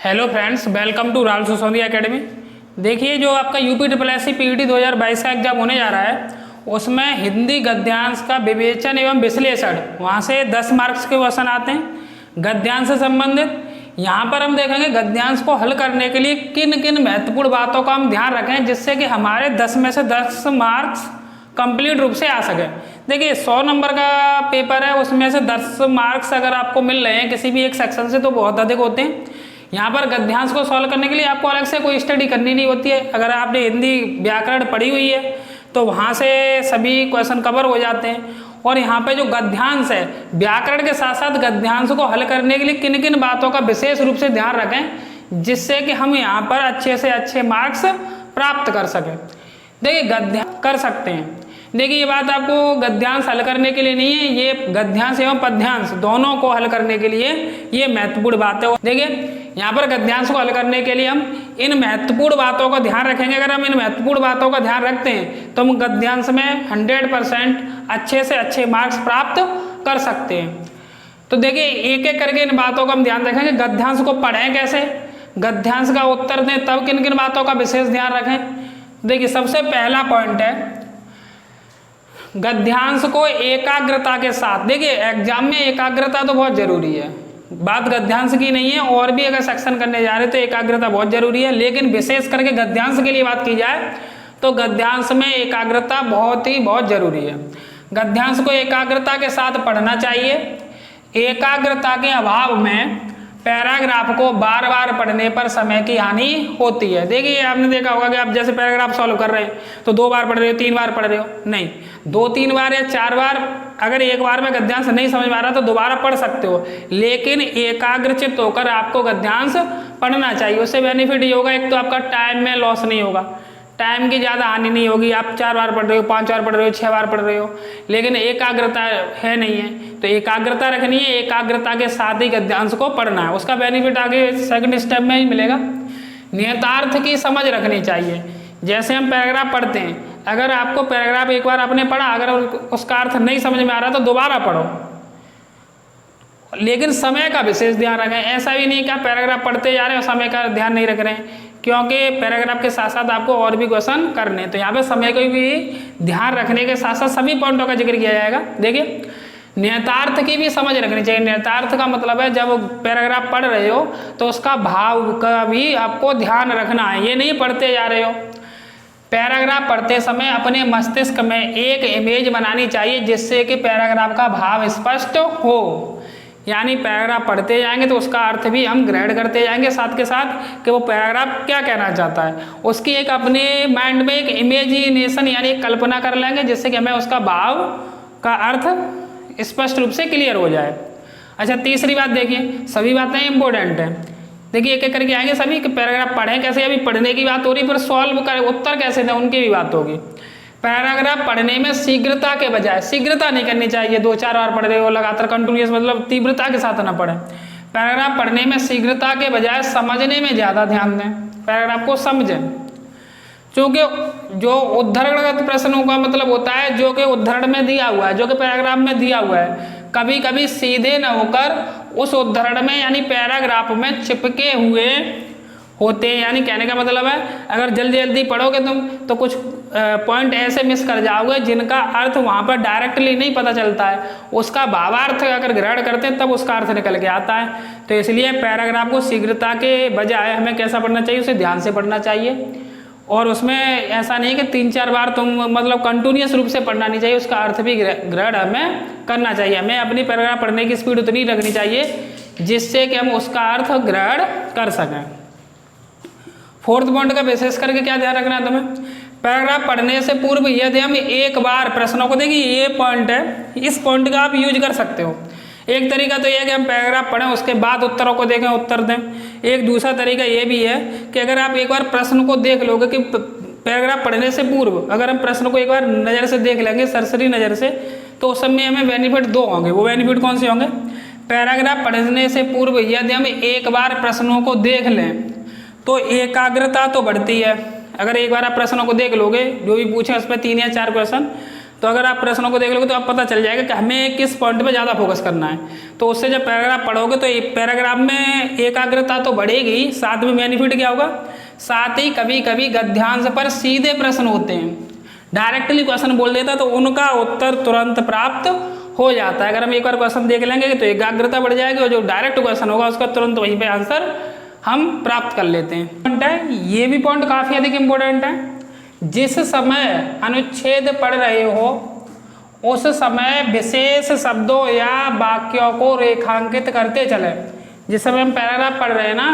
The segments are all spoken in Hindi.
Hello friends, welcome to Rahul Sisodiya academy. देखिए, जो आपका यूपी पीईटी 2022 का एग्जाम होने जा रहा है, उसमें हिंदी गद्यांश का विवेचन एवं विश्लेषण, वहाँ से 10 मार्क्स के क्वेश्चन आते हैं गद्यांश से संबंधित। यहाँ पर हम देखेंगे गद्यांश को हल करने के लिए किन किन महत्वपूर्ण बातों का हम ध्यान रखें, जिससे कि हमारे 10 में से 10 मार्क्स कंप्लीट रूप से आ सके। देखिए, 100 नंबर का पेपर है, उसमें से 10 मार्क्स अगर आपको मिल रहे हैं किसी भी एक सेक्शन से तो बहुत अधिक होते हैं। यहाँ पर गद्यांश को सॉल्व करने के लिए आपको अलग से कोई स्टडी करनी नहीं होती है। अगर आपने हिंदी व्याकरण पढ़ी हुई है तो वहाँ से सभी क्वेश्चन कवर हो जाते हैं। और यहाँ पे जो गद्यांश है, व्याकरण के साथ साथ गद्यांश को हल करने के लिए किन किन बातों का विशेष रूप से ध्यान रखें, जिससे कि हम यहाँ पर अच्छे से अच्छे मार्क्स प्राप्त कर सकें। देखिए, गद्यांश कर सकते हैं। देखिए, ये बात आपको गद्यांश हल करने के लिए नहीं है, ये गद्यांश एवं पद्यांश दोनों को हल करने के लिए ये महत्वपूर्ण बात है। देखिए, यहाँ पर गद्यांश को हल करने के लिए हम इन महत्वपूर्ण बातों का ध्यान रखेंगे। अगर हम इन महत्वपूर्ण बातों का ध्यान रखते हैं तो हम गद्यांश में 100% अच्छे से अच्छे मार्क्स प्राप्त कर सकते हैं। तो देखिए, एक एक करके इन बातों का हम ध्यान रखेंगे। गद्यांश को पढ़ें कैसे, गद्यांश का उत्तर दें, तब किन किन बातों का विशेष ध्यान रखें। देखिए, सबसे पहला पॉइंट है गद्यांश को एकाग्रता के साथ। देखिए, एग्जाम में एकाग्रता तो बहुत जरूरी है, बात गद्यांश की नहीं है, और भी अगर सेक्शन करने जा रहे तो एकाग्रता बहुत जरूरी है। लेकिन विशेष करके गद्यांश के लिए बात की जाए तो गद्यांश में एकाग्रता बहुत जरूरी है। गद्यांश को एकाग्रता के साथ पढ़ना चाहिए। एकाग्रता के अभाव में पैराग्राफ को बार बार पढ़ने पर समय की हानि होती है। देखिए, आपने देखा होगा कि आप जैसे पैराग्राफ सॉल्व कर रहे हैं तो 2 बार पढ़ रहे हो, 3 बार पढ़ रहे हो, नहीं 2-3 बार या 4 बार। अगर एक बार में गद्यांश नहीं समझ में आ रहा तो दोबारा पढ़ सकते हो, लेकिन एकाग्रचित्त होकर आपको गद्यांश पढ़ना चाहिए। उससे बेनिफिट ये होगा, एक तो आपका टाइम में लॉस नहीं होगा, टाइम की ज़्यादा हानि नहीं होगी। आप 4 बार पढ़ रहे हो, 5 बार पढ़ रहे हो, 6 बार पढ़ रहे हो, लेकिन एकाग्रता है नहीं है, तो एकाग्रता रखनी है। एकाग्रता के साथ ही गद्यांश को पढ़ना है, उसका बेनिफिट आगे सेकंड स्टेप में ही मिलेगा। नियतार्थ की समझ रखनी चाहिए। जैसे हम पैराग्राफ पढ़ते हैं, अगर आपको पैराग्राफ एक बार आपने पढ़ा, अगर उसका अर्थ नहीं समझ में आ रहा तो दोबारा पढ़ो, लेकिन समय का विशेष ध्यान रखें। ऐसा भी नहीं कि आप पैराग्राफ पढ़ते जा रहे हैं और समय का ध्यान नहीं रख रहे हैं, क्योंकि पैराग्राफ के साथ साथ आपको और भी क्वेश्चन करने हैं, तो यहाँ पे समय को भी ध्यान रखने के साथ साथ सभी पॉइंटों का जिक्र किया जाएगा। देखिए, नियतार्थ की भी समझ रखनी चाहिए। नियतार्थ का मतलब है जब पैराग्राफ पढ़ रहे हो तो उसका भाव का भी आपको ध्यान रखना है, ये नहीं पढ़ते जा रहे हो। पैराग्राफ पढ़ते समय अपने मस्तिष्क में एक इमेज बनानी चाहिए, जिससे कि पैराग्राफ का भाव स्पष्ट हो। यानी पैराग्राफ पढ़ते जाएंगे तो उसका अर्थ भी हम ग्रहण करते जाएंगे, साथ के साथ कि वो पैराग्राफ क्या कहना चाहता है, उसकी एक अपने माइंड में एक इमेजिनेशन यानी एक कल्पना कर लेंगे, जिससे कि हमें उसका भाव का अर्थ स्पष्ट रूप से क्लियर हो जाए। अच्छा, तीसरी बात देखिए, सभी बातें इंपॉर्टेंट हैं। देखिए, एक एक करके आएंगे सभी कि पैराग्राफ पढ़ें कैसे। अभी पढ़ने की बात हो रही, पर सॉल्व करें, उत्तर कैसे दें, उनकी भी बात होगी। पैराग्राफ पढ़ने में शीघ्रता के बजाय, शीघ्रता नहीं करनी चाहिए, 2-4 बार पढ़ रहे हो लगातार कंटिन्यूस, मतलब तीव्रता के साथ ना पढ़ें। पैराग्राफ पढ़ने में शीघ्रता के बजाय समझने में ज़्यादा ध्यान दें, पैराग्राफ को समझें। क्योंकि जो उद्धरणगत प्रश्नों का मतलब होता है जो कि उद्धरण में दिया हुआ है, जो कि पैराग्राफ में दिया हुआ है, कभी कभी सीधे न होकर उस उद्धरण में यानी पैराग्राफ में चिपके हुए होते हैं। यानी कहने का मतलब है, अगर जल्दी जल्दी पढ़ोगे तुम तो कुछ पॉइंट ऐसे मिस कर जाओगे जिनका अर्थ वहाँ पर डायरेक्टली नहीं पता चलता है। उसका भावार्थ अगर ग्रहण करते हैं तब उसका अर्थ निकल के आता है। तो इसलिए पैराग्राफ को शीघ्रता के बजाय हमें कैसा पढ़ना चाहिए, उसे ध्यान से पढ़ना चाहिए। और उसमें ऐसा नहीं कि 3-4 बार तुम मतलब कंटिन्यूस रूप से पढ़ना नहीं चाहिए, उसका अर्थ भी ग्रहण हमें करना चाहिए। हमें अपनी पैराग्राफ पढ़ने की स्पीड उतनी रखनी चाहिए जिससे कि हम उसका अर्थ ग्रहण कर सकें। फोर्थ पॉइंट का विशेष करके क्या ध्यान रखना है तुम्हें, पैराग्राफ पढ़ने से पूर्व यदि हम एक बार प्रश्नों को, देखिए ये पॉइंट है, इस पॉइंट का आप यूज कर सकते हो। एक तरीका तो यह है कि हम पैराग्राफ पढ़ें, उसके बाद उत्तरों को देखें, उत्तर दें। एक दूसरा तरीका ये भी है कि अगर आप एक बार प्रश्न को देख लोगे कि पैराग्राफ पढ़ने से पूर्व अगर हम प्रश्न को एक बार नज़र से देख लेंगे, सरसरी नज़र से, तो उस समय हमें बेनिफिट 2 होंगे। वो बेनिफिट कौन से होंगे, पैराग्राफ पढ़ने से पूर्व यदि हम एक बार प्रश्नों को देख लें तो एकाग्रता तो बढ़ती है। अगर एक बार आप प्रश्नों को देख लोगे, जो भी पूछे उस पर 3 या 4 क्वेश्चन, तो अगर आप प्रश्नों को देख लोगे तो आप पता चल जाएगा कि हमें किस पॉइंट पे ज़्यादा फोकस करना है। तो उससे जब पैराग्राफ पढ़ोगे तो पैराग्राफ में एकाग्रता तो बढ़ेगी, साथ में बेनिफिट क्या होगा, साथ ही कभी कभी गद्यांश पर सीधे प्रश्न होते हैं, डायरेक्टली क्वेश्चन बोल देता तो उनका उत्तर तुरंत प्राप्त हो जाता है। अगर हम एक बार क्वेश्चन देख लेंगे तो एकाग्रता बढ़ जाएगी और जो डायरेक्ट क्वेश्चन होगा उसका तुरंत वहीं पे आंसर हम प्राप्त कर लेते हैं। पॉइंट है, ये भी पॉइंट काफ़ी अधिक इम्पोर्टेंट है। जिस समय अनुच्छेद पढ़ रहे हो उस समय विशेष शब्दों या वाक्यों को रेखांकित करते चले। जिस समय हम पैराग्राफ पढ़ रहे हैं ना,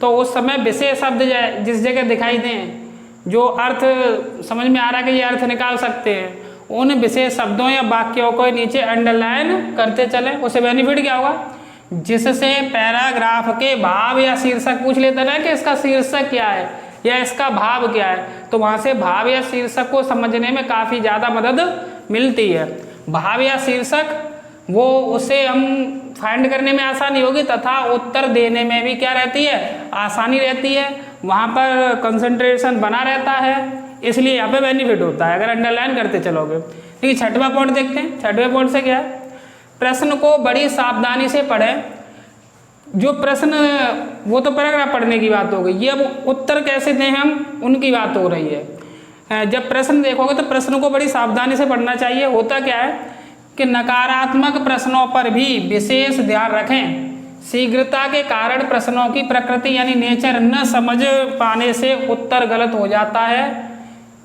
तो उस समय विशेष शब्द जिस जगह दिखाई दें, जो अर्थ समझ में आ रहा है कि ये अर्थ निकाल सकते हैं, उन विशेष शब्दों या वाक्यों को नीचे अंडरलाइन करते चले। उससे बेनिफिट क्या होगा, जिससे पैराग्राफ के भाव या शीर्षक पूछ लेते ना कि इसका शीर्षक क्या है या इसका भाव क्या है, तो वहाँ से भाव या शीर्षक को समझने में काफ़ी ज़्यादा मदद मिलती है। भाव या शीर्षक वो उसे हम फाइंड करने में आसानी होगी तथा उत्तर देने में भी क्या रहती है, आसानी रहती है। वहाँ पर कंसंट्रेशन बना रहता है, इसलिए यहाँ पे बेनिफिट होता है अगर अंडरलाइन करते चलोगे। देखिए छठवां पॉइंट देखते हैं। छठवें पॉइंट से क्या है, प्रश्न को बड़ी सावधानी से पढ़ें। जो प्रश्न, वो तो पैराग्राफ पढ़ने की बात हो गई, ये अब उत्तर कैसे दें हम, उनकी बात हो रही है। जब प्रश्न देखोगे तो प्रश्न को बड़ी सावधानी से पढ़ना चाहिए। होता क्या है कि नकारात्मक प्रश्नों पर भी विशेष ध्यान रखें। शीघ्रता के कारण प्रश्नों की प्रकृति यानी नेचर न समझ पाने से उत्तर गलत हो जाता है।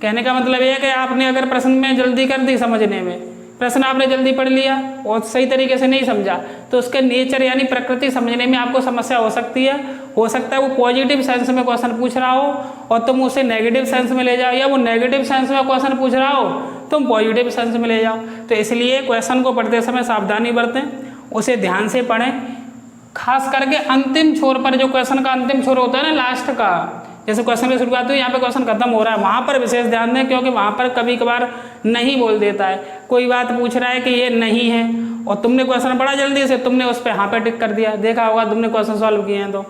कहने का मतलब यह है कि आपने अगर प्रश्न में जल्दी कर दी समझने में, प्रश्न आपने जल्दी पढ़ लिया और सही तरीके से नहीं समझा, तो उसके नेचर यानी प्रकृति समझने में आपको समस्या हो सकती है। हो सकता है वो पॉजिटिव सेंस में क्वेश्चन पूछ रहा हो और तुम उसे नेगेटिव सेंस में ले जाओ, या वो नेगेटिव सेंस में क्वेश्चन पूछ रहा हो तुम पॉजिटिव सेंस में ले जाओ। तो इसलिए क्वेश्चन को पढ़ते समय सावधानी बरतें, उसे ध्यान से पढ़ें। खास करके अंतिम छोर पर, जो क्वेश्चन का अंतिम छोर होता है ना, लास्ट का, जैसे क्वेश्चन की शुरुआत हुई, यहाँ पे क्वेश्चन खत्म हो रहा है, वहाँ पर विशेष ध्यान दें, क्योंकि वहाँ पर कभी कभार नहीं बोल देता है। कोई बात पूछ रहा है कि ये नहीं है और तुमने क्वेश्चन पढ़ा जल्दी से, तुमने उस पर हाँ पे टिक कर दिया, देखा होगा तुमने क्वेश्चन सॉल्व किए हैं, तो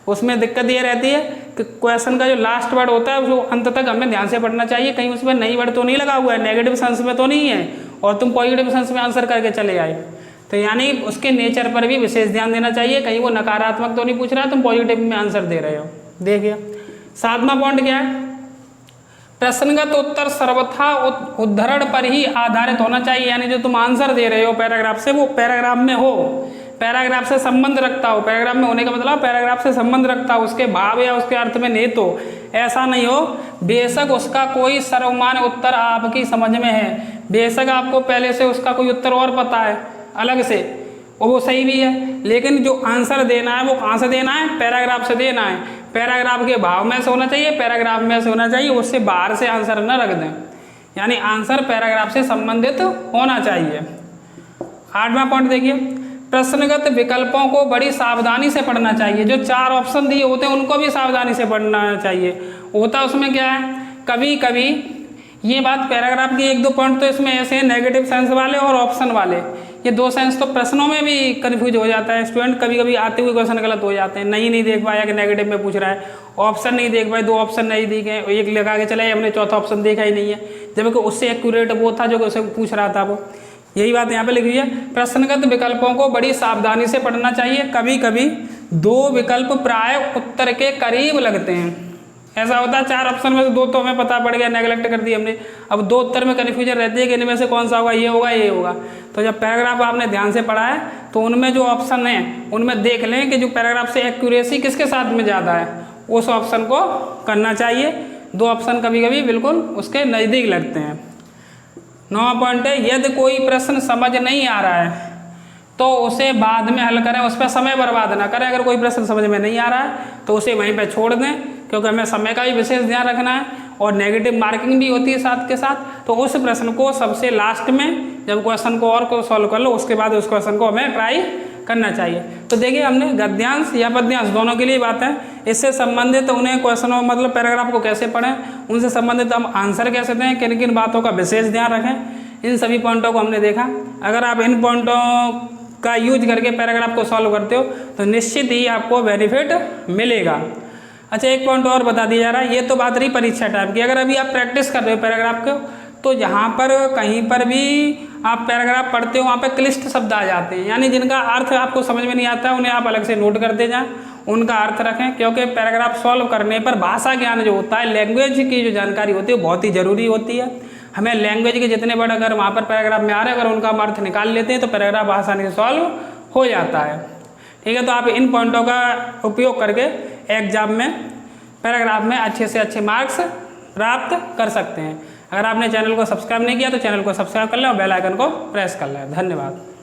उसमें दिक्कत ये रहती है कि क्वेश्चन का जो लास्ट वर्ड होता है वो अंत तक हमें ध्यान से पढ़ना चाहिए। कहीं उसमें नई वर्ड तो नहीं लगा हुआ है, नेगेटिव सेंस में तो नहीं है और तुम पॉजिटिव सेंस में आंसर करके चले आए, तो यानी उसके नेचर पर भी विशेष ध्यान देना चाहिए। कहीं वो नकारात्मक तो नहीं पूछ रहा है, तुम पॉजिटिव में आंसर दे रहे हो। देखिए सातवां पॉइंट क्या है, प्रश्नगत उत्तर सर्वथा उद्धरण पर ही आधारित होना चाहिए। यानी जो तुम आंसर दे रहे हो पैराग्राफ से, वो पैराग्राफ में हो, पैराग्राफ से संबंध रखता हो। पैराग्राफ में होने का मतलब पैराग्राफ से संबंध रखता हो, उसके भाव या उसके अर्थ में नहीं, तो ऐसा नहीं हो बेशक उसका कोई सर्वमान्य उत्तर आपकी समझ में है, बेशक आपको पहले से उसका कोई उत्तर और पता है अलग से, और वो सही भी है, लेकिन जो आंसर देना है वो कहाँ से देना है, पैराग्राफ से देना है। पैराग्राफ के भाव में से होना चाहिए, पैराग्राफ में से होना चाहिए, उससे बाहर से आंसर न रख दें, यानी आंसर पैराग्राफ से संबंधित होना चाहिए। आठवां पॉइंट देखिए, प्रश्नगत विकल्पों को बड़ी सावधानी से पढ़ना चाहिए। जो 4 ऑप्शन दिए होते हैं उनको भी सावधानी से पढ़ना चाहिए। होता उसमें क्या है, कभी कभी ये बात पैराग्राफ की 1-2 पॉइंट तो इसमें ऐसे हैं, नेगेटिव सेंस वाले और ऑप्शन वाले, ये 2 सेंस तो प्रश्नों में भी कन्फ्यूज हो जाता है। स्टूडेंट कभी कभी आते हुए क्वेश्चन गलत हो जाते हैं, नहीं देख पाया कि नेगेटिव में पूछ रहा है, ऑप्शन नहीं देख पाए, 2 ऑप्शन नहीं दिखे, एक लगा के चला, हमने चौथा ऑप्शन देखा ही नहीं है, जबकि उससे एक्यूरेट वो था जो उसे पूछ रहा था वो। यही बात यहाँ पे लिखी हुई है, प्रश्नगत विकल्पों को बड़ी सावधानी से पढ़ना चाहिए। कभी कभी 2 विकल्प प्राय उत्तर के करीब लगते हैं। ऐसा होता है 4 ऑप्शन में से 2 तो हमें पता पड़ गया, नेगलेक्ट कर दिया हमने, अब 2 उत्तर में कन्फ्यूजन रहती है कि इनमें से कौन सा होगा, ये होगा ये होगा। तो जब पैराग्राफ आपने ध्यान से पढ़ा है तो उनमें जो ऑप्शन है उनमें देख लें कि जो पैराग्राफ से एक्यूरेसी किसके साथ में ज़्यादा है, उस ऑप्शन को करना चाहिए। 2 ऑप्शन कभी कभी बिल्कुल उसके नज़दीक लगते हैं। 9वां पॉइंट है, यदि कोई प्रश्न समझ नहीं आ रहा है तो उसे बाद में हल करें, उस पर समय बर्बाद ना करें। अगर कोई प्रश्न समझ में नहीं आ रहा है तो उसे वहीं पे छोड़ दें, क्योंकि हमें समय का भी विशेष ध्यान रखना है और नेगेटिव मार्किंग भी होती है साथ के साथ। तो उस प्रश्न को सबसे लास्ट में, जब क्वेश्चन को और को सॉल्व कर लो, उसके बाद उस क्वेश्चन को हमें ट्राई करना चाहिए। तो देखिए हमने गद्यांश या पद्यांश दोनों के लिए बात है, इससे संबंधित उन्हें क्वेश्चनों मतलब पैराग्राफ को कैसे पढ़ें, उनसे संबंधित हम आंसर कैसे दें, किन किन बातों का विशेष ध्यान रखें, इन सभी पॉइंटों को हमने देखा। अगर आप इन पॉइंटों का यूज करके पैराग्राफ को सॉल्व करते हो तो निश्चित ही आपको बेनिफिट मिलेगा। अच्छा, एक पॉइंट और बता दिया जा रहा है, ये तो बात रही परीक्षा टाइम की। अगर अभी आप प्रैक्टिस कर रहे हो पैराग्राफ को तो जहाँ पर कहीं पर भी आप पैराग्राफ पढ़ते हो वहाँ पे क्लिष्ट शब्द आ जाते हैं, यानी जिनका अर्थ आपको समझ में नहीं आता, उन्हें आप अलग से नोट करते जाएं, उनका अर्थ रखें, क्योंकि पैराग्राफ सॉल्व करने पर भाषा ज्ञान जो होता है, लैंग्वेज की जो जानकारी होती है वो बहुत ही ज़रूरी होती है। हमें लैंग्वेज के जितने वर्ड अगर वहाँ पर पैराग्राफ में आ रहे हैं, अगर उनका हम अर्थ निकाल लेते हैं तो पैराग्राफ आसानी से सॉल्व हो जाता है। ठीक है, तो आप इन पॉइंटों का उपयोग करके एग्जाम में पैराग्राफ में अच्छे से अच्छे मार्क्स प्राप्त कर सकते हैं। अगर आपने चैनल को सब्सक्राइब नहीं किया तो चैनल को सब्सक्राइब कर लें और बेल आइकन को प्रेस कर लें। धन्यवाद।